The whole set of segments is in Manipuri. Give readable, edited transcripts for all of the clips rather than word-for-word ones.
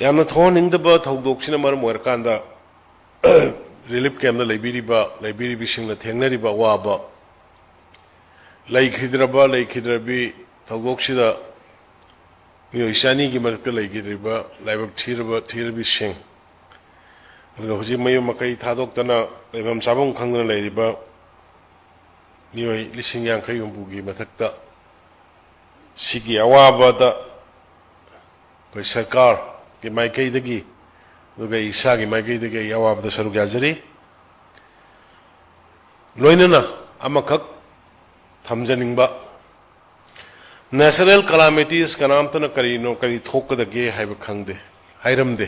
यामना थोनिंगदब थौदोक्सिना मरम ओरकांदा रिलीफ कैम्प लेबीरिबिसिंगना थेंगनरिबा वाबा लेखिद्रबी थौदोक्सिदा मियो इसानी की मरकत लेखिद्रिबा लाइबक थीरबिसिंग अदुगा हुजि मयो मकई थादोक्तना लेबम साबम खंगना लेरिबा मियो लिसिंग यांखै हुंबुगी मथक्ता सिगी अवाबदा कोई सरकार के माइकईदगी दुगा इसागी माइकईदगी अवाबदा सरुक याजरी लोइनना अमखक थमजनिंगबा नेशनल कैलामिटीज कनामतना करीनो करी थोकदगे HYBE खंगदे हाइरमदे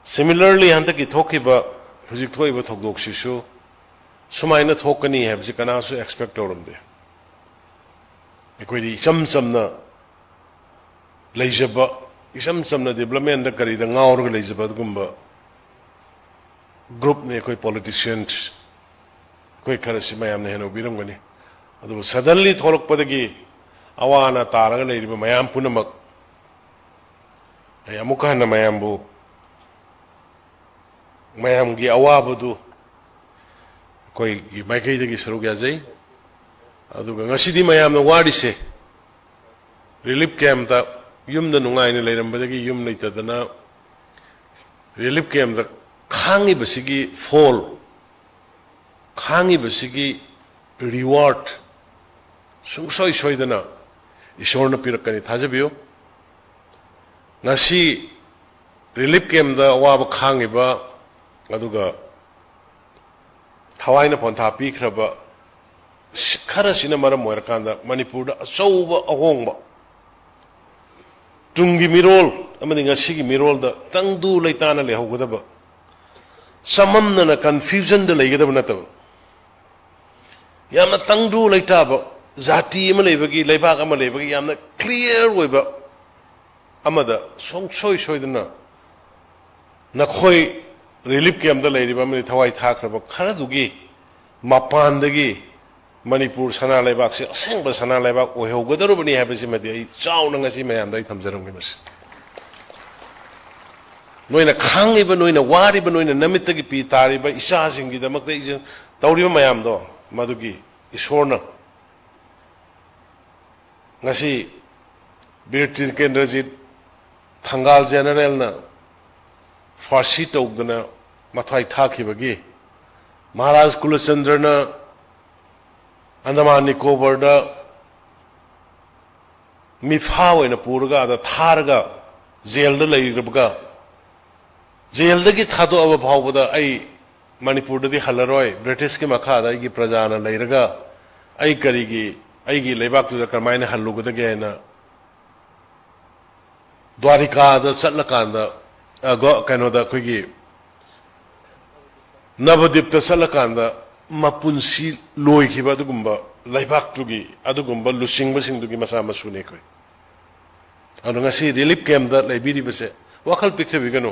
similarly हंतकी थोकिबा हुजिक थोइबा थोकदोक्सिसु सुमाइना थोकनी हाइबसि Kanasu expect तौरमदे अखोइदि इचम चमना लेजबा इचम चमना development दा करीदा ngaurga लेजबा गुंबा ग्रुप ने कोई पॉलिटिशियंस कोई खरसि मयामने हेनो बिरमगनी अदु सडनली थोलकपदगी अवाना तारगा लेरिबा मयाम पुनमक ay amuka na mayam gi awabadu koi gi maikei dagi saruk yazai aduga ngasidi mayam na wari se relief camp ta yumda nungai ni leirambadagi yum leitadana relief camp ta khangi basigi fall khangi basigi reward sungsoi soidana ishorna pirakani thajabiyo ngasi relief camp da waba khangiba aduga hawaina pontha pikraba khara sina maram moirkanda manipur da achouba ahongba tungi mirol amani ngasi gi mirol da tangdu leitana le hogadaba samamna na confusion da leigada nataba yamna tangdu leitaba zati ama leibagi leibak ama leibagi yamna clear oiba amada songsoi soidana nakhoi relief camp da leiriba mani thawai thakraba kharadugi mapandagi manipur sana leibak se asengba sana leibak oheogadarubani habasi madi ai chauna ngasi mayam dai thamjarungi mas noina khangiba noina wariba noina namitagi pi tariba isa singi damakta ije tawriba mayam do madugi isorna ngasi birtir kendrajit thangal general na farsi tawdana mathai thakibagi maharaj kulachandra na andaman nicobar da mipha oina purga da tharga jail da leirabga jail da gi thado aba bhawda ai manipur da di halaroi british ki makha da gi prajana leiraga ai karigi ai gi lebak tu da karmaina haluga da gena Dwarika चलकांदा कनो अखोगी नवदीप चलकांदा मपुंसी लोइखिबा अदुगुंबा लैबाक्तुगी अदुगुंबा लुसिंगबसिंगदुगी मसा मसुने कोई अनु ngasi relief camp da leibiri base wakal picture bigano